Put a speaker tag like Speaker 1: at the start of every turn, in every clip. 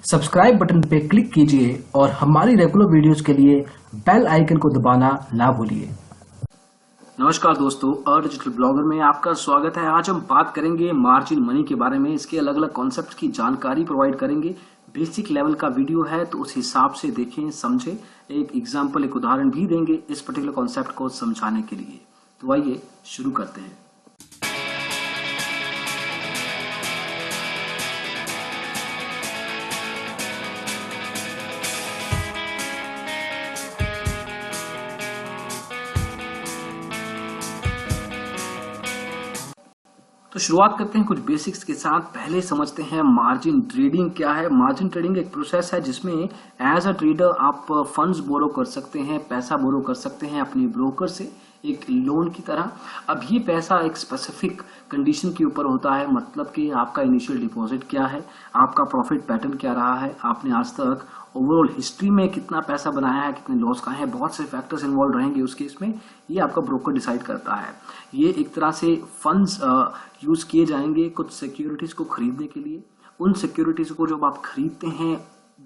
Speaker 1: Subscribe button पे click कीजिए और हमारी रेगुलर वीडियोस के लिए बेल आइकन को दबाना ना भूलिए।
Speaker 2: नमस्कार दोस्तों, डिजिटल ब्लॉगर में आपका स्वागत है। आज हम बात करेंगे मार्जिन मनी के बारे में। इसके अलग अलग कॉन्सेप्ट की जानकारी प्रोवाइड करेंगे। बेसिक लेवल का वीडियो है तो उस हिसाब से देखें, समझें। एक एग्जांपल, एक उदाहरण भी देंगे इस पर्टिकुलर कॉन्सेप्ट को समझाने के लिए। तो आइए शुरू करते हैं। तो शुरुआत करते हैं कुछ बेसिक्स के साथ। पहले समझते हैं मार्जिन ट्रेडिंग क्या है। मार्जिन ट्रेडिंग एक प्रोसेस है जिसमें एज अ ट्रेडर आप फंड्स बोरो कर सकते हैं, पैसा बोरो कर सकते हैं अपने ब्रोकर से एक लोन की तरह। अब ये पैसा एक स्पेसिफिक कंडीशन के ऊपर होता है, मतलब कि आपका इनिशियल डिपॉजिट क्या है, आपका प्रॉफिट पैटर्न क्या रहा है, आपने आज तक ओवरऑल हिस्ट्री में कितना पैसा बनाया है, कितने लॉस का है। बहुत से फैक्टर्स इन्वॉल्व रहेंगे उस केस में। ये आपका ब्रोकर डिसाइड करता है। ये एक तरह से फंड्स यूज किए जाएंगे कुछ सिक्योरिटीज को खरीदने के लिए। उन सिक्योरिटीज को जब आप खरीदते हैं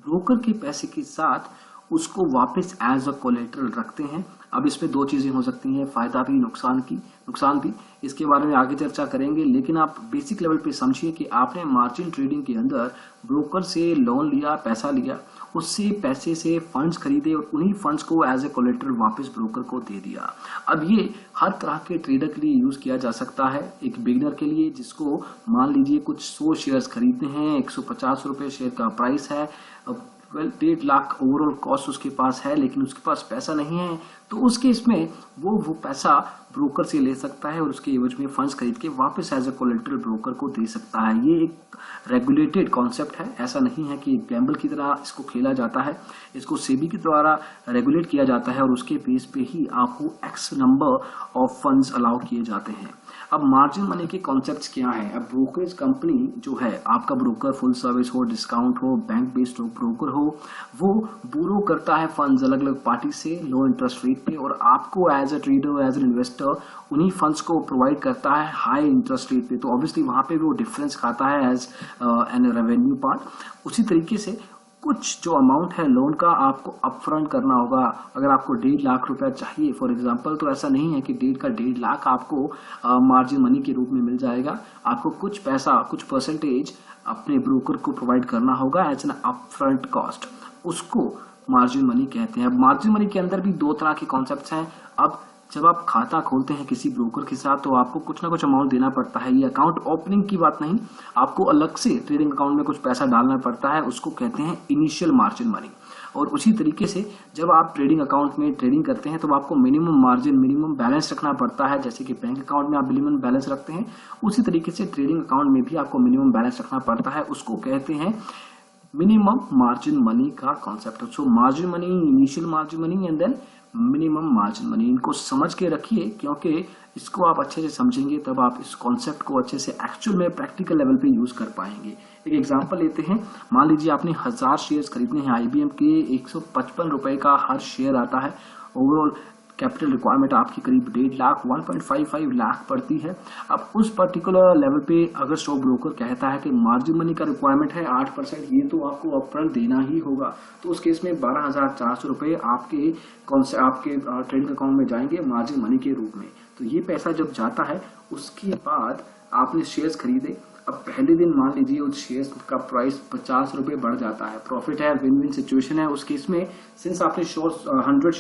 Speaker 2: ब्रोकर के पैसे के साथ, उसको वापस एज अ कोलेटरल रखते हैं। अब इसमें दो चीजें हो सकती हैं, फायदा भी नुकसान भी। इसके बारे में आगे चर्चा करेंगे, लेकिन आप बेसिक लेवल पे समझिए कि आपने मार्जिन ट्रेडिंग के अंदर ब्रोकर से लोन लिया, पैसा लिया, उससे पैसे से फंड्स खरीदे और उन्हीं फंड्स को एज ए कोलेटरल वापस ब्रोकर को दे दिया। अब ये हर तरह के ट्रेडर के लिए यूज किया जा सकता है। एक बिगिनर के लिए जिसको मान लीजिए कुछ 100 शेयर्स खरीदने हैं, 150 रुपए शेयर का प्राइस है, 1.5 लाख ओवरऑल कॉस्ट उसके पास है, लेकिन उसके पास पैसा नहीं है, तो उस केस में वो पैसा ब्रोकर से ले सकता है और उसके एवज में फंड्स खरीद के वापस एज ए कोलेटरल ब्रोकर को दे सकता है। ये एक रेगुलेटेड कॉन्सेप्ट है। ऐसा नहीं है कि गैम्बल की तरह इसको खेला जाता है। इसको सेबी के द्वारा रेगुलेट किया जाता है और उसके बेस पे ही आपको x number of funds allow किए जाते हैं। अब मार्जिन मनी के कॉन्सेप्ट्स क्या है। अब ब्रोकरेज कंपनी जो है, आपका ब्रोकर फुल सर्विस हो, डिस्काउंट हो, बैंक बेस्ड ब्रोकर हो, वो बोरो करता है फंड्स अलग अलग पार्टी से लो इंटरेस्ट रेट पे, और आपको as a trader, as an investor उन्हीं फंड्स को प्रोवाइड करता है हाई इंटरेस्ट रेट पे। तो ऑब्वियसली वहां पे वो डिफरेंस खाता है एज एन रेवेन्यू पार्ट। उसी तरीके से कुछ जो अमाउंट है लोन का आपको अपफ्रंट करना होगा। अगर आपको 1.5 लाख रुपया चाहिए फॉर एग्जांपल, तो ऐसा नहीं है कि 1.5 लाख आपको मार्जिन मनी के रूप में मिल जाएगा। आपको कुछ पैसा, कुछ परसेंटेज अपने ब्रोकर को प्रोवाइड करना होगा एज एन अपफ्रंट कॉस्ट। उसको मार्जिन मनी कहते हैं। मार्जिन मनी के अंदर भी दो तरह के कॉन्सेप्ट्स हैं। अब जब आप खाता खोलते हैं किसी ब्रोकर के साथ, तो आपको कुछ ना कुछ अमाउंट देना पड़ता है। ये अकाउंट ओपनिंग की बात नहीं, आपको अलग से ट्रेडिंग अकाउंट में कुछ पैसा डालना पड़ता है। उसको कहते हैं इनिशियल मार्जिन मनी। और उसी तरीके से जब आप ट्रेडिंग अकाउंट में ट्रेडिंग करते हैं तो आपको मिनिमम मार्जिन, मिनिमम बैलेंस रखना पड़ता है। जैसे कि बैंक अकाउंट में आप मिनिमम बैलेंस रखते हैं, उसी तरीके से ट्रेडिंग अकाउंट में भी आपको मिनिमम बैलेंस रखना पड़ता है। उसको कहते हैं मिनिमम मार्जिन मनी का concept. So margin money, initial margin money and then minimum margin money. इनको समझ के रखिए, क्योंकि इसको आप अच्छे से समझेंगे तब आप इस कॉन्सेप्ट को अच्छे से एक्चुअल में प्रैक्टिकल लेवल पे यूज कर पाएंगे। एक एग्जांपल लेते हैं। मान लीजिए आपने 1000 शेयर्स खरीदने हैं आईबीएम के, 155 रुपए का हर शेयर आता है। ओवरऑल कैपिटल रिक्वायरमेंट आपकी करीब 1.5 लाख, 1.55 लाख पड़ती है। अब उस पर्टिकुलर लेवल पे अगर स्टॉक ब्रोकर कहता है कि मार्जिन मनी का रिक्वायरमेंट है 8%, ये तो आपको अपफ्रंट देना ही होगा, तो उस केस में 12,400 रुपए आपके ट्रेडिंग अकाउंट में जाएंगे मार्जिन मनी के रूप में। तो ये पैसा जब जाता है, उसके बाद आपने शेयर्स खरीदे। अब पहले दिन मान लीजिए उस शेयर्स का प्राइस 50 रुपए बढ़ जाता है, प्रॉफिट है, विन विन सिचुएशन है। उस केस में सिंस आपने 100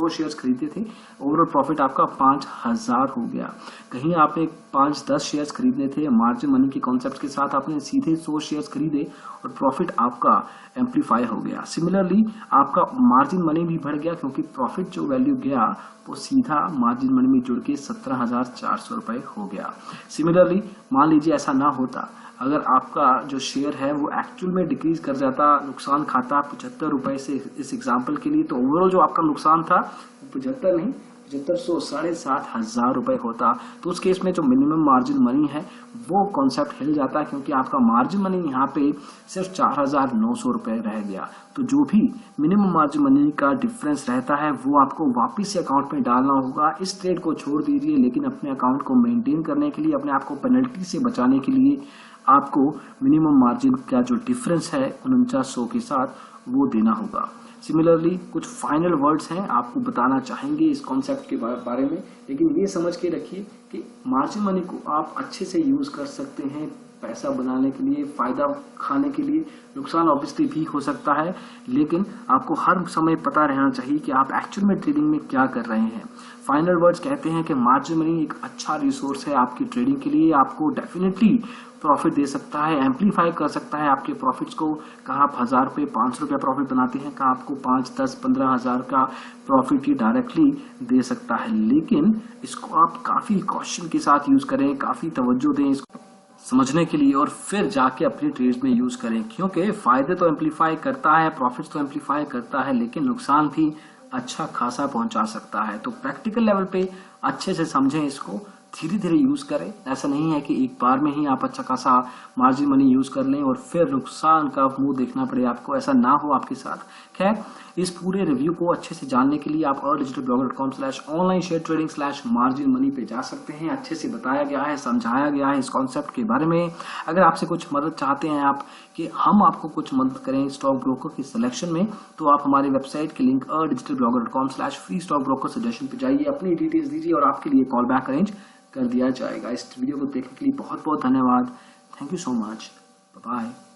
Speaker 2: शेयर्स खरीदे थे, ओवरऑल प्रॉफिट आपका 5000 हो गया। कहीं आपने 5-10 शेयर्स खरीदने थे, मार्जिन मनी के कॉन्सेप्ट के साथ आपने सीधे 100 शेयर्स खरीदे और प्रॉफिट आपका एम्पलीफाई हो गया। सिमिलरली आपका मार्जिन मनी भी बढ़ गया, क्योंकि प्रॉफिट जो वैल्यू गया वो सीधा मार्जिन मनी में जुड़ के 17,400 रुपए हो गया। सिमिलरली मान लीजिए ऐसा ना होता, अगर आपका जो शेयर है वो एक्चुअल में डिक्रीज कर जाता, नुकसान खाता 75 रुपए से, इस एग्जाम्पल के लिए, तो ओवरऑल जो आपका नुकसान था 75 नहीं, 7500, 7,500 रुपए होता। तो उस केस में जो मिनिमम मार्जिन मनी है वो कॉन्सेप्ट हिल जाता है, क्योंकि आपका मार्जिन मनी यहाँ पे सिर्फ 4,900 रुपए रह गया। तो जो भी मिनिमम मार्जिन मनी का डिफरेंस रहता है वो आपको वापस से अकाउंट में डालना होगा। इस ट्रेड को छोड़ दीजिए, लेकिन अपने अकाउंट को मेंटेन करने के लिए, अपने आप को पेनल्टी से बचाने के लिए आपको मिनिमम मार्जिन का जो डिफरेंस है 4900 के साथ वो देना होगा। सिमिलरली कुछ फाइनल वर्ड्स हैं आपको बताना चाहेंगे इस कॉन्सेप्ट के बारे में, लेकिन ये समझ के रखिए कि मार्जिन मनी को आप अच्छे से यूज कर सकते हैं पैसा बनाने के लिए, फायदा खाने के लिए। नुकसान ऑब्वियसली भी हो सकता है, लेकिन आपको हर समय पता रहना चाहिए कि आप एक्चुअल में ट्रेडिंग में क्या कर रहे हैं। फाइनल वर्ड्स कहते हैं कि मार्जिन मनी एक अच्छा रिसोर्स है आपकी ट्रेडिंग के लिए, आपको डेफिनेटली प्रॉफिट दे सकता है, एम्पलीफाई कर सकता है आपके प्रॉफिट्स को। कहाँ आप 1000 रुपये 500 रुपया प्रॉफिट बनाते हैं, कहाँ आपको 5, 10, 15 हजार का प्रॉफिट ही डायरेक्टली दे सकता है। लेकिन इसको आप काफी कॉशन के साथ यूज करें, काफी तवज्जो दें इसको समझने के लिए, और फिर जाके अपने ट्रेड्स में यूज करें, क्योंकि फायदे तो एम्पलीफाई करता है, प्रॉफिट्स तो एम्पलीफाई करता है, लेकिन नुकसान भी अच्छा खासा पहुंचा सकता है। तो प्रैक्टिकल लेवल पे अच्छे से समझें इसको, धीरे धीरे यूज करें। ऐसा नहीं है कि एक बार में ही आप अच्छा खासा मार्जिन मनी यूज कर लें और फिर नुकसान का मुंह देखना पड़े आपको, ऐसा ना हो आपके साथ। खैर, इस पूरे रिव्यू को अच्छे से जानने के लिए आप earlydigitalblogger.com/online/margin money पे जा सकते हैं। अच्छे से बताया गया है, समझाया गया है इस कॉन्सेप्ट के बारे में। अगर आपसे कुछ मदद चाहते हैं आप कि हम आपको कुछ मदद करें स्टॉक ब्रोकर की सिलेक्शन में, तो आप हमारी वेबसाइट के लिंक earlydigitalblogger.com/free-stock-broker सजेशन पे जाइए, अपनी डिटेल्स दीजिए और आपके लिए कॉल बैक अरेंज कर दिया जाएगा। इस वीडियो को देखने के लिए बहुत बहुत धन्यवाद। Thank you so much. Bye.